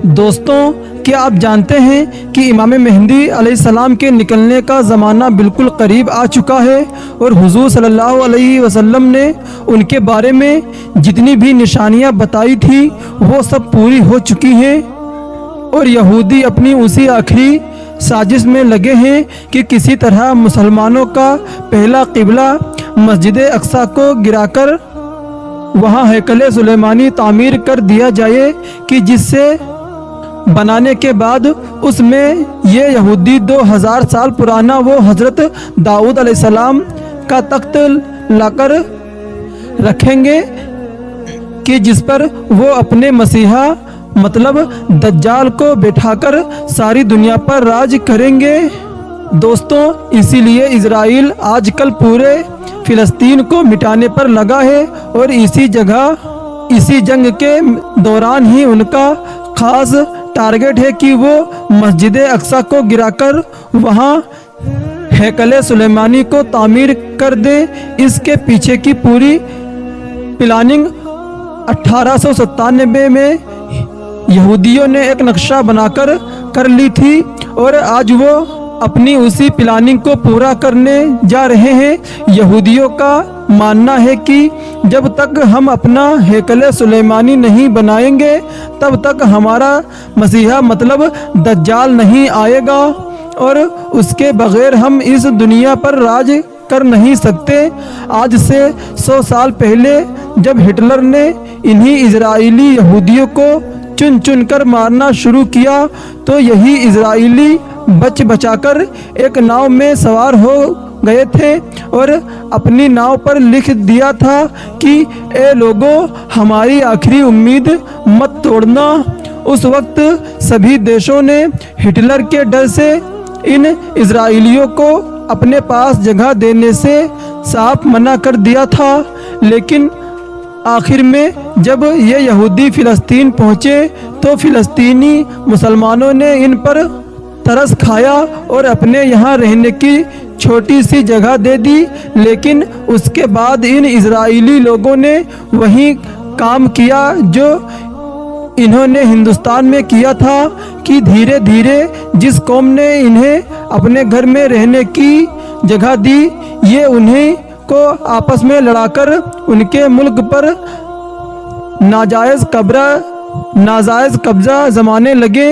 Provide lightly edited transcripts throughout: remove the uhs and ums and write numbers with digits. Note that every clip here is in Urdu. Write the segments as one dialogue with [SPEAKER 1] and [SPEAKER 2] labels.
[SPEAKER 1] دوستوں، کیا آپ جانتے ہیں کہ امام مہدی علیہ السلام کے نکلنے کا زمانہ بالکل قریب آ چکا ہے اور حضور صلی اللہ علیہ وسلم نے ان کے بارے میں جتنی بھی نشانیاں بتائی تھی وہ سب پوری ہو چکی ہیں، اور یہودی اپنی اسی آخری سازش میں لگے ہیں کہ کسی طرح مسلمانوں کا پہلا قبلہ مسجد اقصی کو گرا کر وہاں ہیکل سلیمانی تعمیر کر دیا جائے کہ جس سے بنانے کے بعد اس میں یہ یہودی 2000 سال پرانا وہ حضرت داؤد علیہ السلام کا تخت لا کر رکھیں گے کہ جس پر وہ اپنے مسیحا مطلب دجال کو بٹھا کر ساری دنیا پر راج کریں گے۔ دوستوں، اسی لیے اسرائیل آج کل پورے فلسطین کو مٹانے پر لگا ہے، اور اسی جنگ کے دوران ہی ان کا خاص ٹارگٹ ہے کہ وہ مسجد اقصی کو گرا کر وہاں ہیکل سلیمانی کو تعمیر کر دے۔ اس کے پیچھے کی پوری پلاننگ 1897 میں یہودیوں نے ایک نقشہ بنا کر لی تھی، اور آج وہ اپنی اسی پلاننگ کو پورا کرنے جا رہے ہیں۔ یہودیوں کا ماننا ہے کہ جب تک ہم اپنا ہیکل سلیمانی نہیں بنائیں گے تب تک ہمارا مسیحا مطلب دجال نہیں آئے گا، اور اس کے بغیر ہم اس دنیا پر راج کر نہیں سکتے۔ آج سے 100 سال پہلے جب ہٹلر نے انہی اسرائیلی یہودیوں کو چن چن کر مارنا شروع کیا تو یہی اسرائیلی بچا کر ایک ناؤ میں سوار ہو گئے تھے اور اپنی ناؤ پر لکھ دیا تھا کہ اے لوگو، ہماری آخری امید مت توڑنا۔ اس وقت سبھی دیشوں نے ہٹلر کے ڈر سے ان اسرائیلیوں کو اپنے پاس جگہ دینے سے صاف منع کر دیا تھا، لیکن آخر میں جب یہ یہودی فلسطین پہنچے تو فلسطینی مسلمانوں نے ان پر ترس کھایا اور اپنے یہاں رہنے کی چھوٹی سی جگہ دے دی، لیکن اس کے بعد ان اسرائیلی لوگوں نے وہی کام کیا جو انہوں نے ہندوستان میں کیا تھا کہ دھیرے دھیرے جس قوم نے انہیں اپنے گھر میں رہنے کی جگہ دی، یہ انہیں کو آپس میں لڑا کر ان کے ملک پر ناجائز قبضہ جمانے لگے۔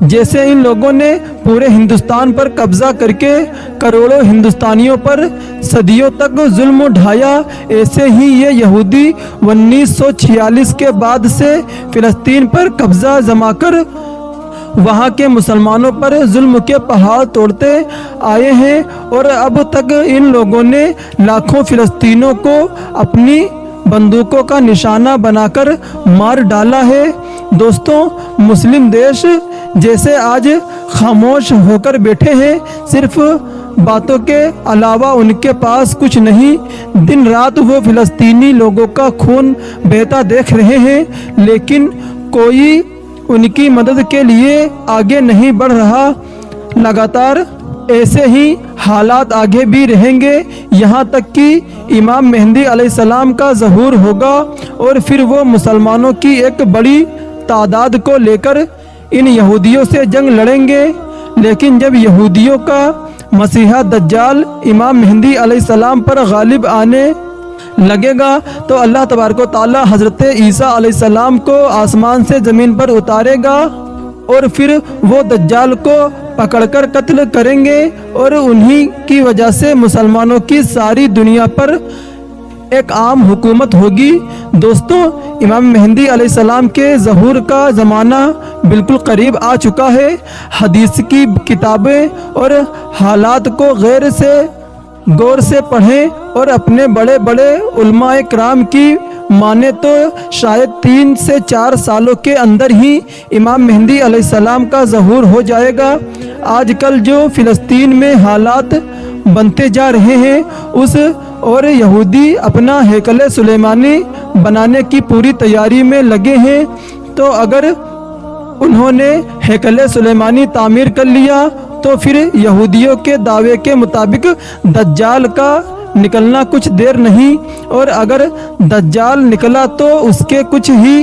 [SPEAKER 1] جیسے ان لوگوں نے پورے ہندوستان پر قبضہ کر کے کروڑوں ہندوستانیوں پر صدیوں تک ظلم ڈھایا، ایسے ہی یہ یہودی 1946 کے بعد سے فلسطین پر قبضہ جما کر وہاں کے مسلمانوں پر ظلم کے پہاڑ توڑتے آئے ہیں، اور اب تک ان لوگوں نے لاکھوں فلسطینیوں کو اپنی بندوقوں کا نشانہ بنا کر مار ڈالا ہے۔ دوستوں، مسلم دیش جیسے آج خاموش ہو کر بیٹھے ہیں، صرف باتوں کے علاوہ ان کے پاس کچھ نہیں۔ دن رات وہ فلسطینی لوگوں کا خون بہتا دیکھ رہے ہیں، لیکن کوئی ان کی مدد کے لیے آگے نہیں بڑھ رہا۔ لگاتار ایسے ہی حالات آگے بھی رہیں گے یہاں تک کہ امام مہدی علیہ السلام کا ظہور ہوگا، اور پھر وہ مسلمانوں کی ایک بڑی تعداد کو لے کر ان یہودیوں سے جنگ لڑیں گے۔ لیکن جب یہودیوں کا مسیحا دجال امام مہدی علیہ السلام پر غالب آنے لگے گا تو اللہ تبارک و تعالی حضرت عیسیٰ علیہ السلام کو آسمان سے زمین پر اتارے گا، اور پھر وہ دجال کو پکڑ کر قتل کریں گے، اور انہی کی وجہ سے مسلمانوں کی ساری دنیا پر ایک عام حکومت ہوگی۔ دوستوں، امام مہدی علیہ السلام کے ظہور کا زمانہ بالکل قریب آ چکا ہے۔ حدیث کی کتابیں اور حالات کو غور سے پڑھیں، اور اپنے بڑے بڑے علماء کرام کی مانے تو شاید 3 سے 4 سالوں کے اندر ہی امام مہدی علیہ السلام کا ظہور ہو جائے گا۔ آج کل جو فلسطین میں حالات بنتے جا رہے ہیں اور یہودی اپنا ہیکل سلیمانی بنانے کی پوری تیاری میں لگے ہیں، تو اگر انہوں نے ہیکل سلیمانی تعمیر کر لیا تو پھر یہودیوں کے دعوے کے مطابق دجال کا نکلنا کچھ دیر نہیں، اور اگر دجال نکلا تو اس کے کچھ ہی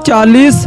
[SPEAKER 1] 40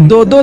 [SPEAKER 1] 2-2,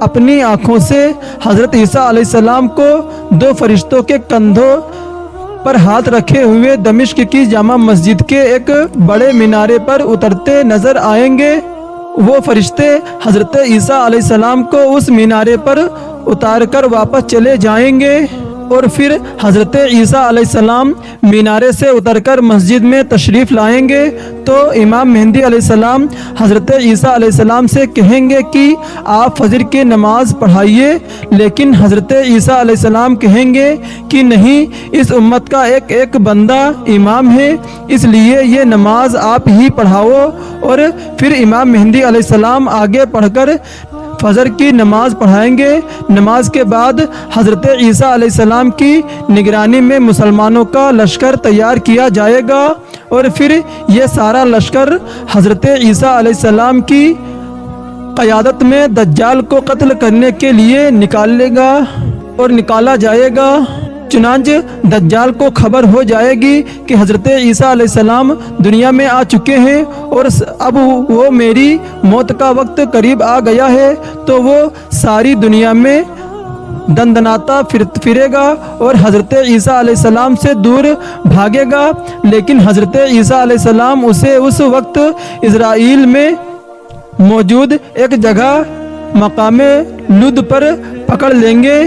[SPEAKER 1] اپنی آنکھوں سے حضرت عیسیٰ علیہ السلام کو دو فرشتوں کے کندھوں پر ہاتھ رکھے ہوئے دمشق کی جامع مسجد کے ایک بڑے مینارے پر اترتے نظر آئیں گے۔ وہ فرشتے حضرت عیسیٰ علیہ السلام کو اس مینارے پر اتار کر واپس چلے جائیں گے اور پھر حضرت عیسیٰ علیہ السلام مینارے سے اتر کر مسجد میں تشریف لائیں گے تو امام مہدی علیہ السلام حضرت عیسیٰ علیہ السلام سے کہیں گے کہ آپ فجر کی نماز پڑھائیے، لیکن حضرت عیسیٰ علیہ السلام کہیں گے کہ نہیں، اس امت کا ایک ایک بندہ امام ہے، اس لیے یہ نماز آپ ہی پڑھاؤ۔ اور پھر امام مہدی علیہ السلام آگے پڑھ کر فجر کی نماز پڑھائیں گے۔ نماز کے بعد حضرت عیسیٰ علیہ السلام کی نگرانی میں مسلمانوں کا لشکر تیار کیا جائے گا اور پھر یہ سارا لشکر حضرت عیسیٰ علیہ السلام کی قیادت میں دجال کو قتل کرنے کے لیے نکالا جائے گا۔ چنانچہ دجال کو خبر ہو جائے گی کہ حضرت عیسیٰ علیہ السلام دنیا میں آ چکے ہیں اور اب وہ میری موت کا وقت قریب آ گیا ہے، تو وہ ساری دنیا میں دندناتا پھرے گا اور حضرت عیسیٰ علیہ السلام سے دور بھاگے گا، لیکن حضرت عیسیٰ علیہ السلام اسے اس وقت اسرائیل میں موجود ایک جگہ مقام لد پر پکڑ لیں گے۔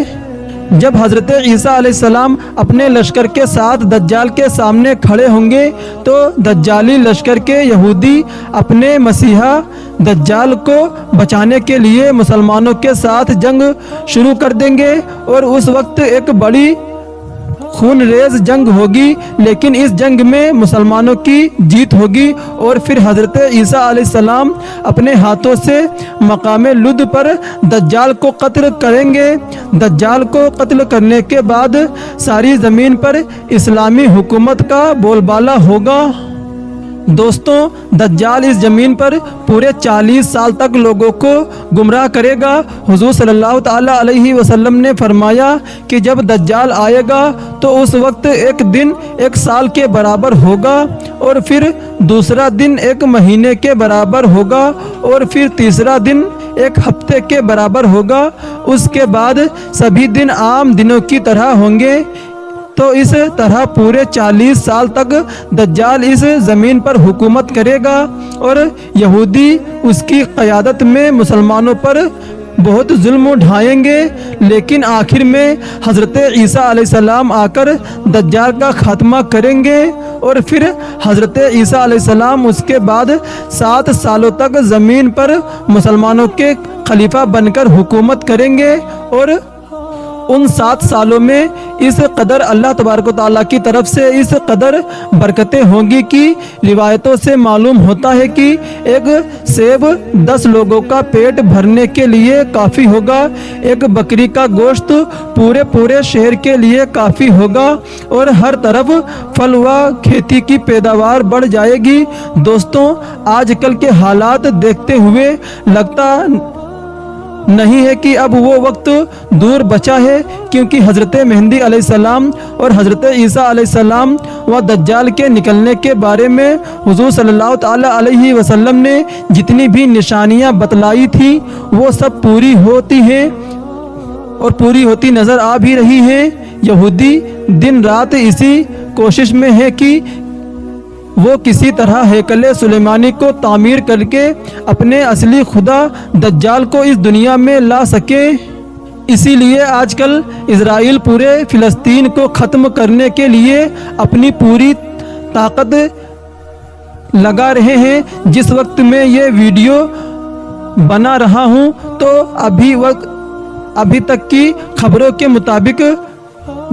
[SPEAKER 1] جب حضرت عیسیٰ علیہ السلام اپنے لشکر کے ساتھ دجال کے سامنے کھڑے ہوں گے تو دجالی لشکر کے یہودی اپنے مسیحا دجال کو بچانے کے لیے مسلمانوں کے ساتھ جنگ شروع کر دیں گے اور اس وقت ایک بڑی خون ریز جنگ ہوگی، لیکن اس جنگ میں مسلمانوں کی جیت ہوگی اور پھر حضرت عیسیٰ علیہ السلام اپنے ہاتھوں سے مقام لد پر دجال کو قتل کریں گے۔ دجال کو قتل کرنے کے بعد ساری زمین پر اسلامی حکومت کا بول بالا ہوگا۔ دوستوں، دجال اس زمین پر پورے 40 سال تک لوگوں کو گمراہ کرے گا۔ حضور صلی اللہ تعالیٰ علیہ وسلم نے فرمایا کہ جب دجال آئے گا تو اس وقت ایک دن ایک سال کے برابر ہوگا اور پھر دوسرا دن ایک مہینے کے برابر ہوگا اور پھر تیسرا دن ایک ہفتے کے برابر ہوگا، اس کے بعد سبھی دن عام دنوں کی طرح ہوں گے۔ تو اس طرح پورے 40 سال تک دجال اس زمین پر حکومت کرے گا اور یہودی اس کی قیادت میں مسلمانوں پر بہت ظلم ڈھائیں گے، لیکن آخر میں حضرت عیسیٰ علیہ السلام آ کر دجال کا خاتمہ کریں گے اور پھر حضرت عیسیٰ علیہ السلام اس کے بعد 7 سالوں تک زمین پر مسلمانوں کے خلیفہ بن کر حکومت کریں گے اور ان 7 سالوں میں اس قدر اللہ تبارک و تعالیٰ کی طرف سے اس قدر برکتیں ہوں گی کہ روایتوں سے معلوم ہوتا ہے کہ ایک سیب 10 لوگوں کا پیٹ بھرنے کے لیے کافی ہوگا، ایک بکری کا گوشت پورے شہر کے لیے کافی ہوگا اور ہر طرف پھل و کھیتی کی پیداوار بڑھ جائے گی۔ دوستوں، آج کل کے حالات دیکھتے ہوئے لگتا نہیں ہے کہ اب وہ وقت دور بچا ہے، کیونکہ حضرت مہدی علیہ السلام اور حضرت عیسیٰ علیہ السلام و دجال کے نکلنے کے بارے میں حضور صلی اللہ تعالیٰ علیہ وسلم نے جتنی بھی نشانیاں بتلائی تھیں وہ سب پوری ہوتی ہیں اور پوری ہوتی نظر آ بھی رہی ہیں۔ یہودی دن رات اسی کوشش میں ہے کہ وہ کسی طرح ہیکل سلیمانی کو تعمیر کر کے اپنے اصلی خدا دجال کو اس دنیا میں لا سکے۔ اسی لیے آج کل اسرائیل پورے فلسطین کو ختم کرنے کے لیے اپنی پوری طاقت لگا رہے ہیں۔ جس وقت میں یہ ویڈیو بنا رہا ہوں تو ابھی تک کی خبروں کے مطابق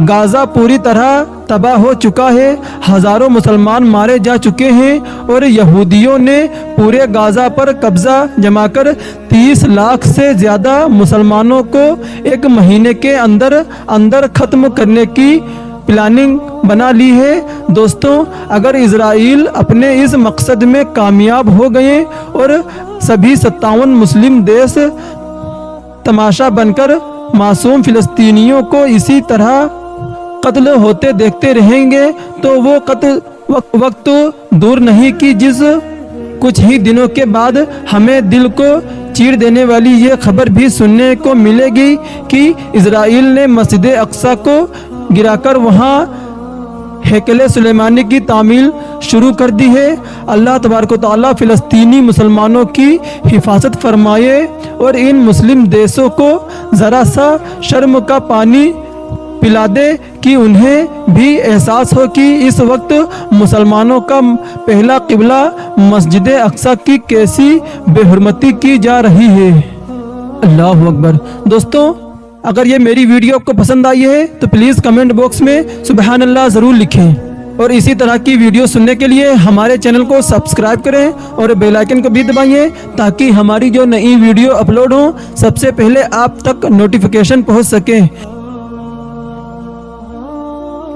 [SPEAKER 1] غزہ پوری طرح تباہ ہو چکا ہے، ہزاروں مسلمان مارے جا چکے ہیں اور یہودیوں نے پورے غزہ پر قبضہ جما کر 30 لاکھ سے زیادہ مسلمانوں کو ایک مہینے کے اندر ختم کرنے کی پلاننگ بنا لی ہے۔ دوستوں، اگر اسرائیل اپنے اس مقصد میں کامیاب ہو گئے اور سبھی 57 مسلم دیش تماشا بن کر معصوم فلسطینیوں کو اسی طرح قتل ہوتے دیکھتے رہیں گے تو وہ وقت دور نہیں کہ جس کچھ ہی دنوں کے بعد ہمیں دل کو چیر دینے والی یہ خبر بھی سننے کو ملے گی کہ اسرائیل نے مسجد اقصی کو گرا کر وہاں ہیکل سلیمانی کی تعمیل شروع کر دی ہے۔ اللہ تبارک و تعالیٰ فلسطینی مسلمانوں کی حفاظت فرمائے اور ان مسلم دیسوں کو ذرا سا شرم کا پانی پلا دے کہ انہیں بھی احساس ہو کہ اس وقت مسلمانوں کا پہلا قبلہ مسجد اقصی کی کیسی بے حرمتی کی جا رہی ہے۔ اللہ اکبر۔ دوستوں، اگر یہ میری ویڈیو آپ کو پسند آئی ہے تو پلیز کمنٹ باکس میں سبحان اللہ ضرور لکھیں، اور اسی طرح کی ویڈیو سننے کے لیے ہمارے چینل کو سبسکرائب کریں اور بیل آئیکن کو بھی دبائیں تاکہ ہماری جو نئی ویڈیو اپلوڈ ہوں سب سے پہلے آپ تک نوٹیفیکیشن پہنچ سکے۔